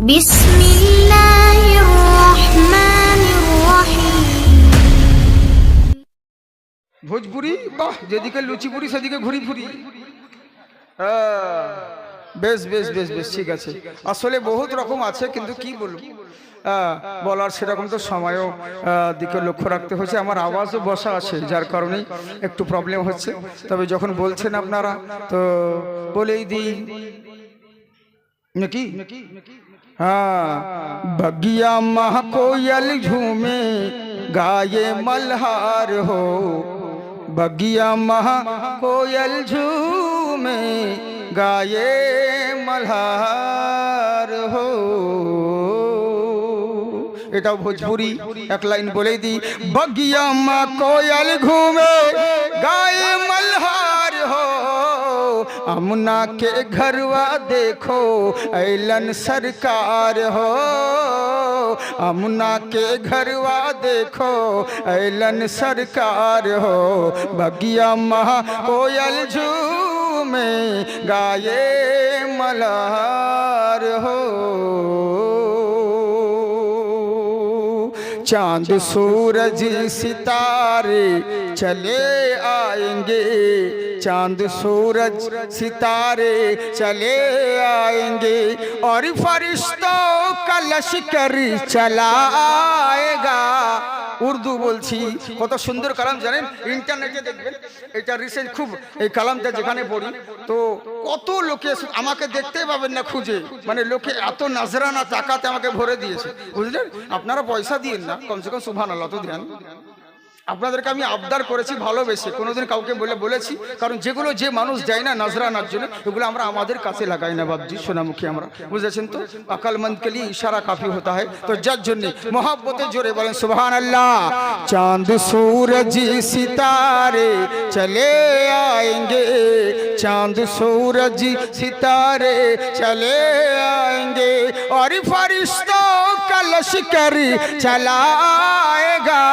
বিসমিল্লাহির রহমানির রহিম। ভোজপুরি বাহ, যেদিকে লুচিপুরি সেদিকে ঘুরি ফুরি। বেশ বেশ বেশ বেশ ঠিক আছে। আসলে বহুত রকম আছে, কিন্তু কি বলবো বলার সেরকম তো সময়ও দিকে লক্ষ্য রাখতে হচ্ছে। আমার আওয়াজও বসা আছে, যার কারণেই একটু প্রবলেম হচ্ছে। তবে যখন বলছেন আপনারা তো বলেই দিই নাকি। हाँ, बगिया मह कोयल झूमे गाये मल्हार हो, बगिया मह कोयल झूमे गाये मल्हार हो। এটাও ভোজপুরি, এক লাইন বলে দিই। बगिया मह कोयल घूमे गाये मल्हार हो, अमुना के घरवा देखो ऐलन सरकार हो, अमुना के घरवा देखो ऐलन सरकार हो, बगिया महा कोयल झूमे गाये मल्हार हो। चांद सूरज सितारे चले आएंगे, चांद सूरज सितारे चले आएंगे, और फरिश्तों का लश्कर चला आएगा। উর্দু বলছি, কত সুন্দর কালাম জানেন। ইন্টারনেটে দেখবেন, এটা রিসেন্ট খুব এই কালামটা যেখানে পড়ি তো কত লোকে আমাকে দেখতে পাবেন না খুঁজে, মানে লোকে এত নাজরানা টাকাতে আমাকে ভরে দিয়েছে, বুঝলেন। আপনারা পয়সা দিয়েন না, কমসে কম সুবহানাল্লাহ তো দেন। আপনাদেরকে আমি আবদার করেছি ভালোবেসে, কোনোদিন কাউকে বলেছি, কারণ যেগুলো যে মানুষ দেয় না নজরানার জন্য, ওগুলো আমরা আমাদের কাছে লাগাই না বাবজি, সোনামুখী আমরা, বুঝেছেন তো। আকলমন্দ কে লিয়ে ইশারা কাফি হতা হয়, তো যার জন্য মোহাব্বতে জোরে বলেন সুবহানাল্লাহ। চাঁদ সূরজ সিতারে চলে আয়েঙ্গে, चांद सूरज सितारे चले आएंगे, और फरिश्तों का लश्कर चलाएगा,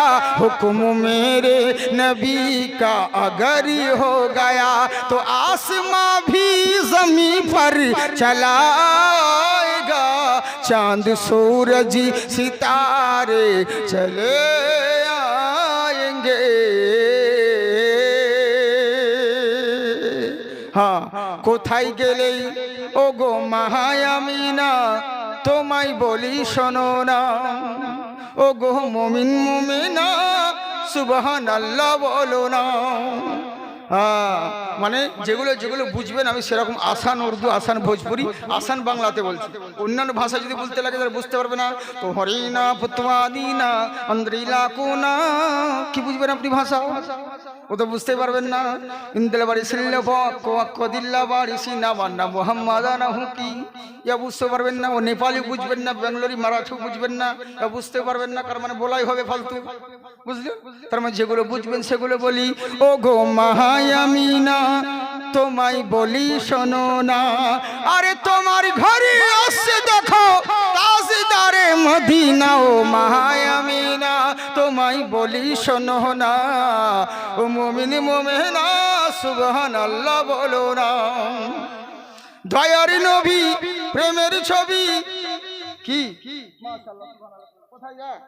हुक्म मेरे नबी का अगर हो गया तो आसमां भी ज़मीं पर चलाएगा, चांद सूरज सितारे चले आएंगे। हाँ, কোথায় গেলেই ও গো মায়ামিনা তোমায় বলি শোনো না, ও গো মুমিন মুমিনা সুবহানাল্লাহ বলো না। মানে যেগুলো যেগুলো বুঝবেন আমি সেরকম আসান উর্দু, আসান ভোজপুরি, আসান বাংলাতে বলছি। অন্যান্য ভাষা যদি বলতে লাগে তারা বুঝতে পারবে না। তো হরিনা ফুতওয়াদিনা আন্দ্রিলা কোনা, কি বুঝবেন আপনি ভাষা, ও তো বুঝতে পারবেন না। ইন্দেল বাড়ি সিল্লা কদিল্লা বাড়ি সিনা বান্না মোহাম্মদানা হুকি, ইয়া বুঝতে পারবেন না। ও নেপালি বুঝবেন না, বেঙ্গলি মারাঠি বুঝবেন না, ইয়া বুঝতে পারবেন না, কার মানে বলাই হবে ফালতু, বুঝলেন। তার মানে যেগুলো বুঝবেন সেগুলো বলি। ও গো মায়ামিনা তোমায় বলি শোনো না, আরে তোমার ঘরে আসছে দেখো তাজদারে মদিনা, ও মায়ামিনা তোমায় বলি শোনো না, ও মুমিন মুমিনা সুবহানাল্লাহ বলো না। দয়ার নবী প্রেমের ছবি কি মাশাআল্লাহ সুবহানাল্লাহ, কোথায় যায়।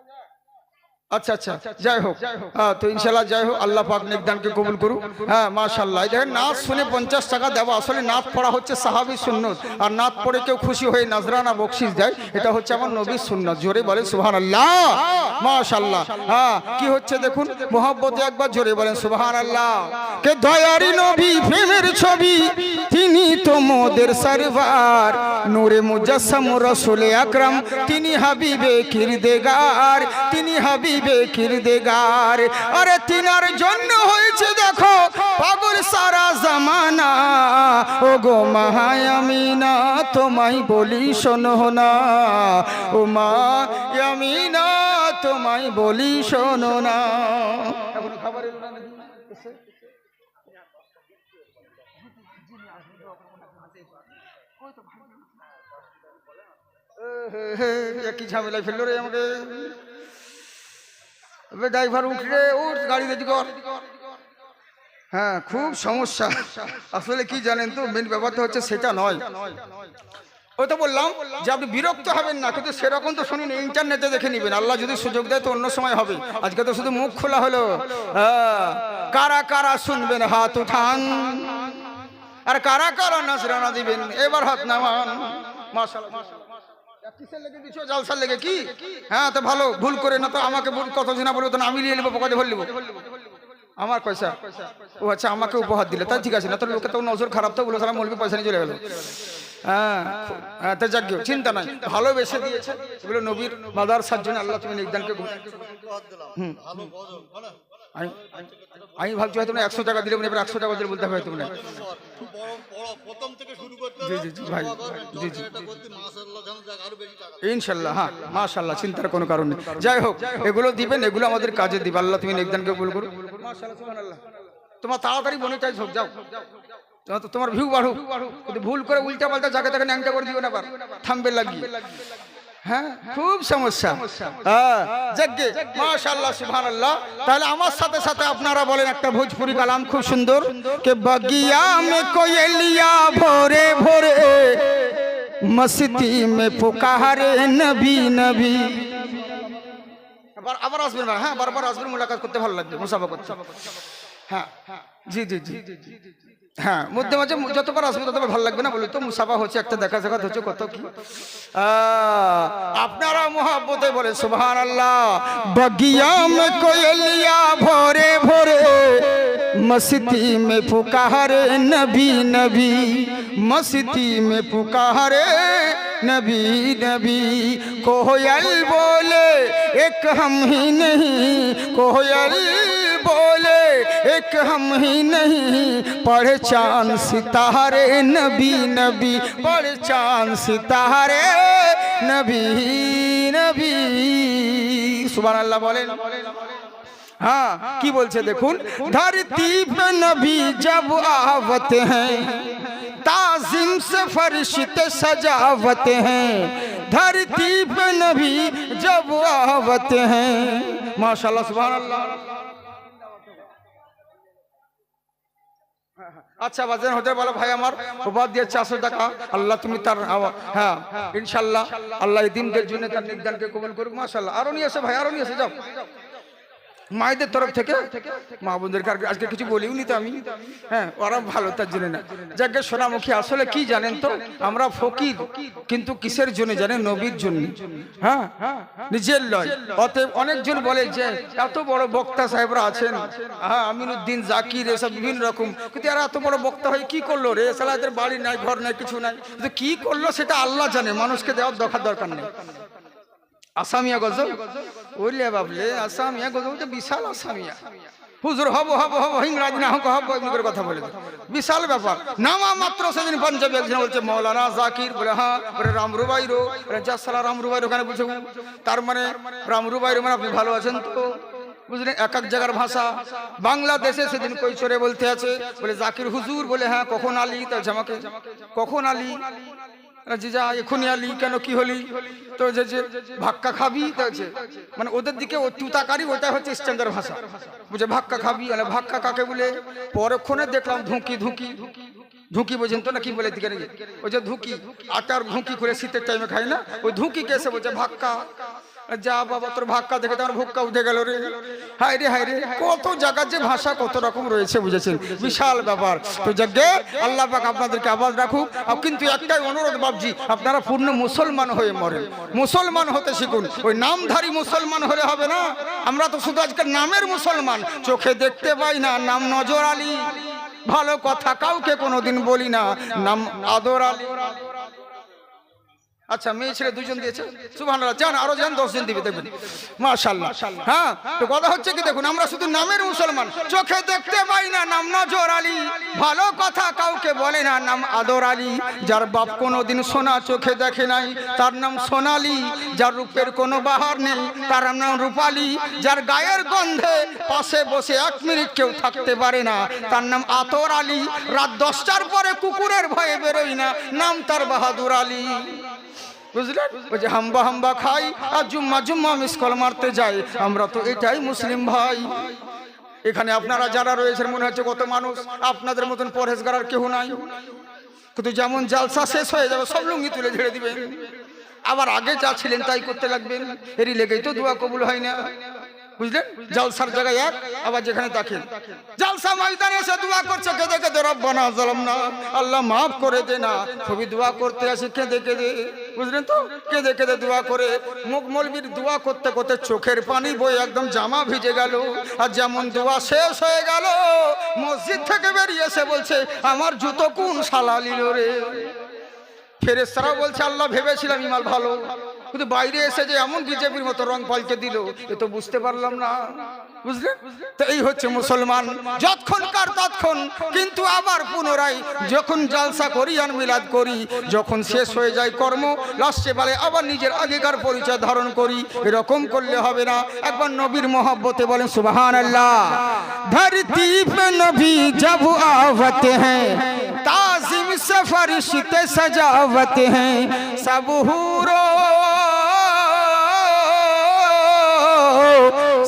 আচ্ছা আচ্ছা, যাই হোক, তো ইনশাআল্লাহ যাই হোক, আল্লাহ পাক নেকদানকে কবুল করুক। হ্যাঁ মাশাআল্লাহ, দেখেন নাচ শুনে 50 টাকা দেওয়া, আসলে নাচ পড়া হচ্ছে সাহাবী সুন্নত, আর নাচ পড়ে কেউ খুশি হয়ে নজরানা বকশিশ দেয়, এটা হচ্ছে আমার নবীর সুন্নত। জোরে বলেন সুবহানাল্লাহ মাশাআল্লাহ। হ্যাঁ কি হচ্ছে দেখুন, মোহাব্বতে একবার জোরে বলেন সুবহানাল্লাহ। কে দয়ারি নবী প্রেমের ছবি, তিনি তো মোদের সরওয়ার, নূরে মুজাসসাম রাসূল আকরাম, তিনি হাবিবে কিরদেগার, তিনি হাবিবে কিরদেগার। আরে তিনার জন্য হয়েছে দেখো পাগল সারা জামানা, ও গো মায়ামিনা তোমায় বলি শোনো না, ও মায়ামিনা তোমায় বলি শোনো না। এখন খাবার এলো না নাকি? কি ঝামেলায় ফেললো রে আমাকে। ড্রাইভার উঠলে উঠ, গাড়ি রেডি কর। হ্যাঁ খুব সমস্যা। আসলে কি জানেন তো, মেন ব্যাপারটা হচ্ছে সেটা নয়, ওই তো বললাম যে আপনি বিরক্ত হবেন না, কিন্তু সেরকম তো শুনিনি, ইন্টারনেটে দেখে নেবেন। আল্লাহ যদি সুযোগ দেয় তো অন্য সময় হবে, আজকে তো শুধু মুখ খোলা হলো। কারা কারা শুনবেন হাত উঠান, আর কারা কারা নাজরানা দিবেন এবার হাত নামান। মাশাআল্লাহ। কিসের লেগে দিছো? জালসার লেগে কি? হ্যাঁ তো ভালো, ভুল করে না তো আমাকে কত জনা বলবো, তো আমি নিয়ে নেবো, পকেটে ভরে নেবো আমার পয়সা। ও আচ্ছা, আমাকে উপহার দিলে তাই ঠিক আছে, না তো লোকে তো নজর খারাপ, তো বলে সালাম মৌলবি পয়সা নিয়ে চলে গেল। হ্যাঁ হ্যাঁ, তো যাক চিন্তা নাই, ভালোবেসে দিয়েছে এগুলো নবীর মাদারসার জন্য। আল্লাহ তুমি নির্দানকে আমি ভাবছি হয়তো 100 টাকা দিলে, এবার 100 টাকা দিলে বলতে হবে তুমি। জি জি জি ভাই, জি জি ইনশাল্লাহ। হ্যাঁ মাশাআল্লাহ, চিন্তার কোনো কারণ নেই। যাই হোক, এগুলো দিবেন, এগুলো আমাদের কাজে দিবে। আল্লাহ তুমি নির্দানকে কবুল করো। মাশাআল্লাহ, সুবহানাল্লাহ। তোমার তাড়াতাড়ি মনিটাইজ হোক, যাও তোমার ভিউ বাড়ুক, কিন্তু ভুল করে উল্টা পাল্টা জায়গা থেকে ন্যাংটা করে দিও না, আবার থামবে লাগিয়ে। হ্যাঁ খুব সমস্যা। হ্যাঁ যাকগে মাশাআল্লাহ সুবহানাল্লাহ। তাহলে আমার সাথে সাথে আপনারা বলেন একটা ভোজপুরি কালাম খুব সুন্দর, কে বগিয়া মে কোয়েলিয়া ভোরে ভোরে মস্তি মে পুকারে নবী নবী। আবার আসবেন, হ্যাঁ বারবার আসবেন, মুলাকাত করতে ভালো লাগবে, মুসাফা করতে। হ্যাঁ জি জি জি হ্যাঁ, মধ্যে মাঝে যতবার আসবে ততবার ভালো লাগবে না, বলি তো মুসাফা হচ্ছে, একটা দেখা সাক্ষাৎ হচ্ছে, কত কি। আপনারা মোহাব্বতে বলে সুবহানাল্লাহ। বগিয়া মে কোয়েলিয়া ভোরে ভোরে মস্তি মে পুকারে নবী নবী, মস্তি মে পুকারে নবী নবী। কোयल बोले एक हम ही नहीं, कोयल बोले एक हम ही नहीं, पढ़े चांद सितारे नबी नबी, पढ़े चांद सितारे नबी नबी। सुभान बोलें। हाँ की बोलছে দেখুন, धरती पे नबी जब आवत हैं ताज़ीम से फरिश्ते सजावत हैं, धरती पे नबी जब आवत हैं। माशाल्लाह सुभान अल्लाह। আচ্ছা বাজার হতে বলো ভাই আমার উপহার দিয়ে 400 টাকা, আল্লাহ তুমি তার হ্যাঁ ইনশাআল্লাহ আল্লাহ এই দিনদের জন্য তার নির্দানকে কবুল করুক। মাশাআল্লাহ। আরো নিয়ে এসো ভাই, আরো নিয়ে এসে যাও মায়েদের তরফ থেকে, মা বোনদেরকে আজকে কিছু বলিও নি তো আমি। হ্যাঁ ওরা ভালো, তার জন্য না। যাকে সোনামুখী আসলে কি জানেন তো, আমরা ফকির কিন্তু কিসের জন্য জানেন? নবীর জন্য। হ্যাঁ নিজের লয়। অতএব অনেকজন বলে যে এত বড় বক্তা সাহেবরা আছেন, হ্যাঁ আমিনুদ্দিন জাকির এসব বিভিন্ন রকম, কিন্তু এরা এত বড় বক্তা হয়ে কি করলো রে? সালা এদের বাড়ি নাই, ঘর নাই, কিছু নাই, কিন্তু কি করলো সেটা আল্লাহ জানে, মানুষকে দেওয়ার দরকার নেই। আসামিয়া গজল ওইলে বাবলে, আসামিয়া গজল তো বিশাল আসামিয়া। হুজুর হব হব হব হিংরাজ না হোক হব, এমনি করে কথা বলে বিশাল ব্যাপার। নামা মাত্র সেদিন পাঞ্জাবি একজন বলছে মৌলানা জাকির, বলে হ্যাঁ, বলে রামরুবাইরো, জাসালা রামরুবাইরো ওখানে বলছে, তার মানে রামরুবাইরো মানে আপনি ভালো আছেন তো, বুঝলেন? এক এক জায়গার ভাষা। বাংলাদেশে সেদিন কৈশোরে বলতে আছে, বলে জাকির হুজুর, বলে হ্যাঁ কখন আলী? তা আমাকে কখন আলী? জিজা এখনই আলী কেন, কি হলি? তো যে ভাক্কা খাবি, মানে ওদের দিকে ও তুতাকারি, ওটা হচ্ছে স্ট্যান্ডার্ড ভাষা, বুঝে ভাক্কা খাবি, মানে ভাক্কা কাকে বলে? পরক্ষণে দেখলাম ধুঁকি ধুঁকি ধুঁকি, বোঝেন তো না কি বলে দিকে? ওই যে ধুঁকি, আটার ধুঁকি করে শীতের টাইমে খাই না, ওই ধুঁকি কেসে বলছে ভাক্কা। যা বাবা, তোর ভাক্কা দেখে তো আমার ভুক্কা উঠে গেল রে। হায় রে হায় রে, কত জায়গার যে ভাষা কত রকম রয়েছে, বুঝেছেন? বিশাল ব্যাপার। তো যাকে আল্লাহ পাক আপনাদেরকে আবাদ রাখুক। কিন্তু একটাই অনুরোধ বাবজি, আপনারা পূর্ণ মুসলমান হয়ে মরেন, মুসলমান হতে শিখুন। ওই নামধারী মুসলমান হলে হবে না। আমরা তো শুধু আজকের নামের মুসলমান, চোখে দেখতে পাই না, নাম নজর আলী, ভালো কথা কাউকে কোনোদিন বলি না, নাম আদর আলী। আচ্ছা মেয়ে ছেলে দুজন দিয়েছে, সুবহানাল্লাহ। যান আরো যান, 10 জন দিবে, দেখবেন মাশাআল্লাহ। হ্যাঁ তো কথা হচ্ছে কি দেখুন, আমরা শুধু নামের মুসলমান, চোখে দেখতে পাই না, নাম নজর আলী, ভালো কথা কাউকে বলে না, নাম আদর আলী। যার বাপ কোনোদিন সোনা চোখে দেখে নাই, তার নাম সোনালী। যার রূপের কোনো বাহার নেই, তার নাম রূপালী। যার গায়ের গন্ধে পাশে বসে 1 মিনিট কেউ থাকতে পারে না, তার নাম আতর আলী। রাত 10টার পরে কুকুরের ভয়ে বেরোয় না, নাম তার বাহাদুর আলী। বুঝলেন? ওই যে হাম্বা হাম্বা খাই আর জুম্মা জুম্মা মিস কল মারতে যাই, আমরা তো এটাই মুসলিম ভাই। এখানে আপনারা যারা রয়েছেন মনে হচ্ছে কত মানুষ, আপনাদের মতন পরহেজগার আর কেউ নাই। কিন্তু যেমন জালসা শেষ হয়ে যাবে সব লুঙ্গি তুলে ঝেড়ে দিবেন, আবার আগে যা ছিলেন তাই করতে লাগবেন। এরই লেগেই তো দোয়া কবুল হয় না, বুঝলেন? জালসার জায়গায় এক, আবার যেখানে তাকে জালসা ময়দানে এসে দোয়া করছে কেঁদে কেঁদে, রব্বানা যালামনা, আল্লাহ মাফ করে দে না। ছবি দোয়া করতে আসে কেঁদে কেঁদে, বুঝলেন তো? কেঁদে কেঁদে দোয়া করে, মুখ মলবির দোয়া করতে করতে চোখের পানি বয়ে একদম জামা ভিজে গেল। আর যেমন দোয়া শেষ হয়ে গেল, মসজিদ থেকে বেরিয়ে এসে বলছে আমার জুতো কোন শালা নিল রে। ফেরেশতারা বলছে আল্লাহ ভেবেছিলাম ইমাল ভালো, কিন্তু বাইরে এসে যে এমন বিজেপির মতো রং পাল্টে দিল এ তো বুঝতে পারলাম না, বুঝলেন? তো এই হচ্ছে মুসলমান, যতক্ষণকার ততক্ষণ। কিন্তু আবার পুনরায় যখন জালসা করি আর মিলাদ করি, যখন শেষ হয়ে যায় কর্ম, লাস্টে বলে আবার নিজের আগেকার পরিচয় ধারণ করি। এরকম করলে হবে না। একবার নবীর মহব্বতে বলেন সুবহানাল্লাহ। ধরতি পে নবী জব आवते हैं, ताज़ीम से फरिश्ते सजावते हैं, सब हूरों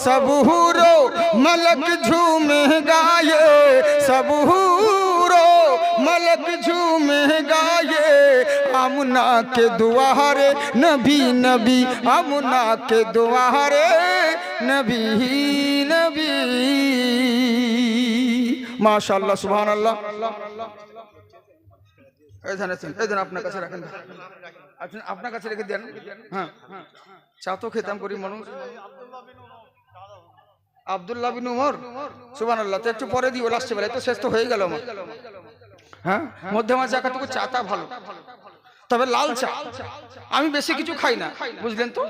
सब हूरों मलक झूमे गाये, सब हूरों मलक झूमे गाये, आमना के दुआरे नबी नबी, आमना के दुआरे नबी नबी। माशाअल्लाह सुबहानाल्लाह। আপনার কাছে রাখেন, আপনার কাছে রেখে দেন। হ্যাঁ, চা তো খেতাম করি মানুষ। আব্দুল্লাহ বিন উমর, সুবহানাল্লাহ। তো একটু পরে দিও, লাস্টে বেলায় তো শেষ তো হয়ে গেল আমার। হ্যাঁ, মধ্যে মাঝে একাটুকু চাটা ভালো, তবে লাল চা। আমি বেশি কিছু খাই না, বুঝলেন তো?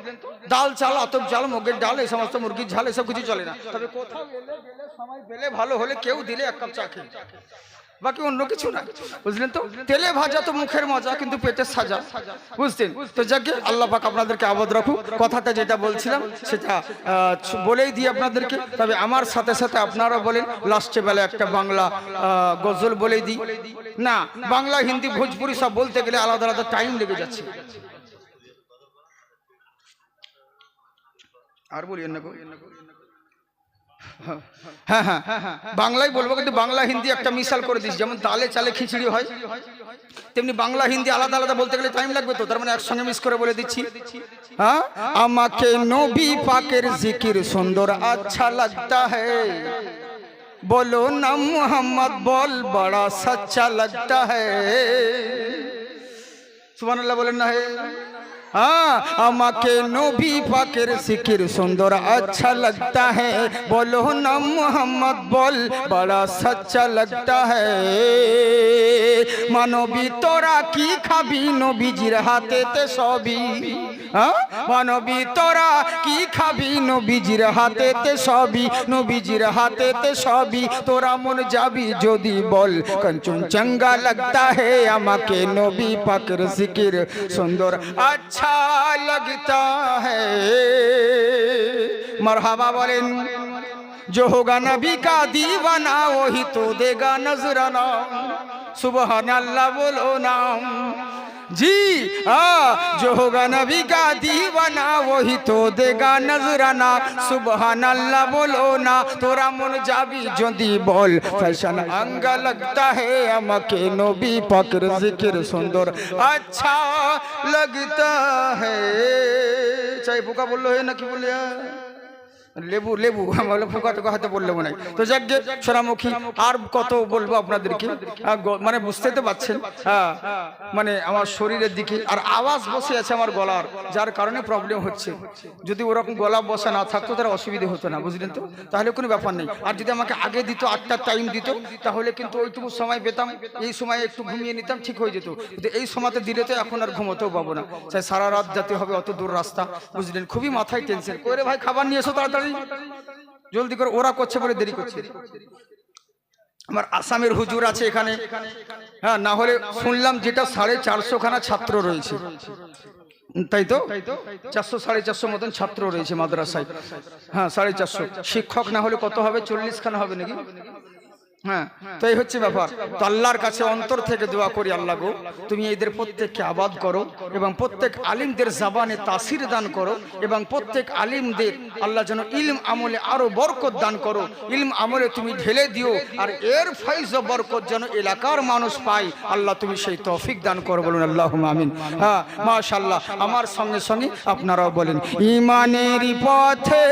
ডাল চাল, আতপ চাল, মুগের ডাল, এই সমস্ত মুরগির ঝাল এসব কিছু চলে না। তবে কোথাও গেলে সময় পেলে ভালো হলে কেউ দিলে এক কাপ চা খেয়ে, বাকি অন্য কিছু না, বুঝলেন তো? তেলে ভাজা তো মুখের মজা, কিন্তু পেটের সাজা, বুঝতেন তো? যাকে আল্লাহ পাক আপনাদেরকে আবাদ রাখুক। কথাটা যেটা বলছিলাম সেটা বলেই দিই আপনাদেরকে। তবে আমার সাথে সাথে আপনারা বলেন, লাস্টে বেলা একটা বাংলা গজল বলেই দিই না। বাংলা, হিন্দি, ভোজপুরি সব বলতে গেলে আলাদা আলাদা টাইম লেগে যাচ্ছে। আর বলিয়েন না, হ্যাঁ হ্যাঁ বাংলাই বলবো, কিন্তু বাংলা হিন্দি একটা মিশাল করে দিস। যেমন তালে চালে খিচুড়ি হয়, তেমনি বাংলা হিন্দি আলাদা আলাদা বলতে গেলে টাইম লাগবে, তো তার মানে একসঙ্গে মিস করে বলে দিচ্ছি। হ্যাঁ, আমাকে নবী পাকের জিকির সুন্দর আচ্ছা লাগতা হ্যায়, बोलो ना मोहम्मद बोल बड़ा सच्चा लगता है। सुभान अल्लाह बोलें ना है। हाँ, আমাকে নবী পাকের জিকির সুন্দর अच्छा लगता है, बोलो ना मोहम्मद बोल बड़ा सच्चा लगता है। মানবী তোরা কি খাবি নবীজির হাতেতে সবই, হ্যাঁ মানবী তোরা কি খাবি নবীজির হাতেতে সবই, নবীজির হাতেতে সবই, তোরা মন যাবি যদি বল কাঞ্চন চঙ্গা लगता है। আমাকে নবী পাকের জিকির সুন্দর अच्छा लगता है। मरहबा बोलें, जो होगा नबी का दीवाना वही तो देगा नजराना। सुबहान अल्लाह बोलो नाम जी। जो होगा नबी का दीवाना वही तो देगा नजराना। सुबहान अल्लाह बोलो ना, तोरा मन जाबी जोदी बोल फैशन अंगा लगता है। আমাকে নবী পাকের জিকির সুন্দর अच्छा लगता है। চাই পোকা বললো হয় না কি বললে, লেবু লেবু আমরা পোকা টোকা হাতে বললে মনে হয়। তো যাকে সোনামুখী আর কত বলবো আপনাদেরকে, মানে বুঝতে তো পারছেন। হ্যাঁ, মানে আমার শরীরের দিকে আর আওয়াজ বসে আছে আমার গলার, যার কারণে প্রবলেম হচ্ছে। যদি ওরকম গলা বসা না থাকতো তাহলে অসুবিধা হতো না, বুঝলেন তো? তাহলে কোনো ব্যাপার নেই। আর যদি আমাকে আগে দিত, 8টার টাইম দিত, তাহলে কিন্তু ওইটুকু সময় পেতাম, এই সময় একটু ঘুমিয়ে নিতাম, ঠিক হয়ে যেত। কিন্তু এই সময়তে দিলে তো এখন আর ঘুমোতেও পাবো না। চাই সারা রাত যেতে হবে, অত দূর রাস্তা, বুঝলেন? খুবই মাথায় টেনশন করে। ভাই খাবার নিয়ে এসো তাড়াতাড়ি, জলদি করে। ওরা করছে বলে দেরি করছে। আমার আসামের হুজুর আছে এখানে, হ্যাঁ, না হলে শুনলাম যেটা 450 খানা ছাত্র রয়েছে, তাই তো 400 450 মতন ছাত্র রয়েছে মাদ্রাসায়। হ্যাঁ 450। শিক্ষক না হলে কত হবে? 40 খানা হবে নাকি? হ্যাঁ, তো এই হচ্ছে ব্যাপার। তো আল্লাহর কাছে অন্তর থেকে দোয়া করি, আল্লাহ গো তুমি এদের প্রত্যেককে আবাদ করো এবং প্রত্যেক আলিমদের জবানে তাসির দান করো এবং প্রত্যেক আলিমদের আল্লাহ যেন ইলম আমলে আরো বরকত দান করো, ইলম আমলে তুমি ঢেলে দিও, আর এর ফাইজ ও বরকত যেন এলাকার মানুষ পায়, আল্লাহ তুমি সেই তৌফিক দান করো, বলুন আল্লাহুম্মা আমিন। হ্যাঁ, মাশাআল্লাহ। আমার সঙ্গে সঙ্গে আপনারাও বলেন, ঈমানের পথে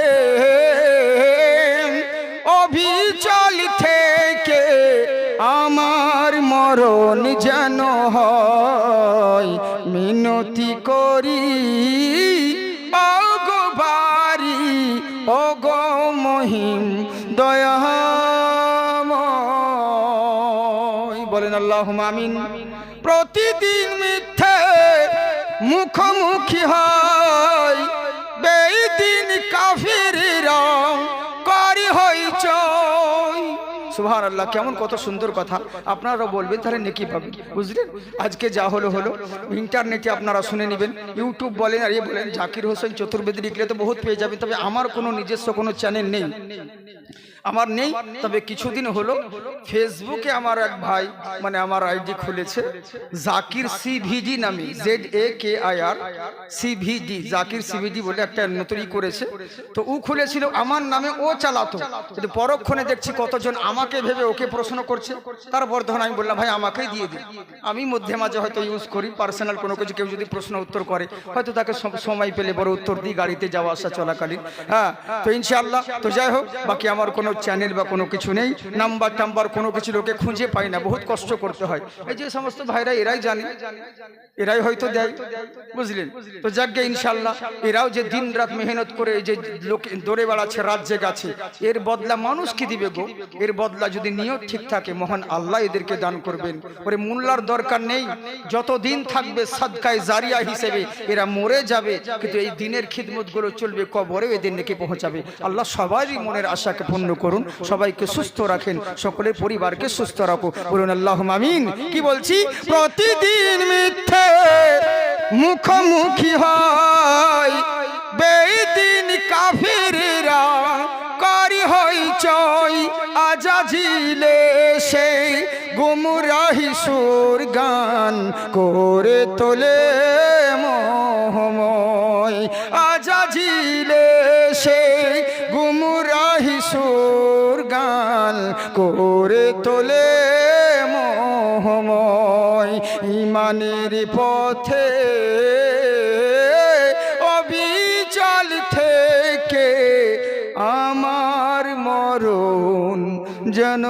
অবিচল থেকে আমার মরণ যেন হয়, মিনতি করি ওগো বারি ওগো মহিম দয়াময়, বলেন আল্লাহুম্মা আমিন। প্রতিদিন মিথ্যে মুখোমুখি হয় বেদিন কাফিররা করি হইচই। সুবহানাল্লাহ, কেমন কত সুন্দর কথা। আপনারা বলবেন তাহলে নেকি পাবেন, বুঝলেন? আজকে যা হলো হলো, ইন্টারনেটে আপনারা শুনে নেবেন, ইউটিউব বলেন আর ইয়ে বলেন, জাকির হোসেন চতুর্বেদী লিখলে তো বহুত পেয়ে যাবেন। তবে আমার কোনো নিজস্ব কোনো চ্যানেল নেই, আমার নেই। তবে কিছুদিন হলো ফেসবুকে আমার এক ভাই মানে আমার আইডি খুলেছে, জাকির সিভিডি নামে, ZAKIR CVD, জাকির সিভিডি বলে একটা নতুনই করেছে। তো ও খুলেছিল আমার নামে, ও চালাতো, কিন্তু পরক্ষণে দেখছি কতজন আমাকে ভেবে ওকে প্রশ্ন করছে। তারপর তখন আমি বললাম ভাই আমাকেই দিয়ে দিন, আমি মধ্যে মাঝে হয়তো ইউজ করি পার্সোনাল কোনো কিছু, কেউ যদি প্রশ্ন উত্তর করে হয়তো তাকে সময় পেলে বড় উত্তর দিই গাড়িতে যাওয়া আসা চলাকালীন। হ্যাঁ, তো ইনশাআল্লাহ। তো যাই হোক, বাকি আমার কোনো চ্যানেল বা কোনো কিছু নেই, নাম্বার টাম্বার কোনো কিছু লোকে খুঁজে পাই না, বহুত কষ্ট করতে হয়। এই যে সমস্ত ভাইরা এরাই জানে, এরাই হয়তো দেয়, বুঝলেন? তো যাকে ইনশাআল্লাহ এরাও যে দিন রাত মেহনত করে এই যে লোক দৌড়ে বেড়াচ্ছে, রাজ্যে গেছে, এর বদলা মানুষ কি দিবে গো? এর বদলা যদি নিয়ত ঠিক থাকে মহান আল্লাহ এদেরকে দান করবেন। ওরে মোল্লার দরকার নেই, যতদিন থাকবে সাদকায়ে জারিয়া হিসেবে এরা মরে যাবে, কিন্তু এই দিনের খিদমত গুলো চলবে, কবরে এদের নেকি পৌঁছাবে। আল্লাহ সবারই মনের আশাকে পূর্ণ করুন, সবাইকে সুস্থ রাখেন, সকলের পরিবারকে সুস্থ রাখো, বলুন আল্লাহুম্মা আমিন। কি বলছি? প্রতিদিন মিথ্যে মুখোমুখি হয় বেদিন কাফিররা করি হইচই, আজাজিলে সেই গুমরাহি সুর গান করে তোলে মোহময়, আজাজিলে সেই গুমরাহি সুর গান করে তোলে মোহময়, ঈমানের পথে অবিচল থেকে আমার মরণ যেন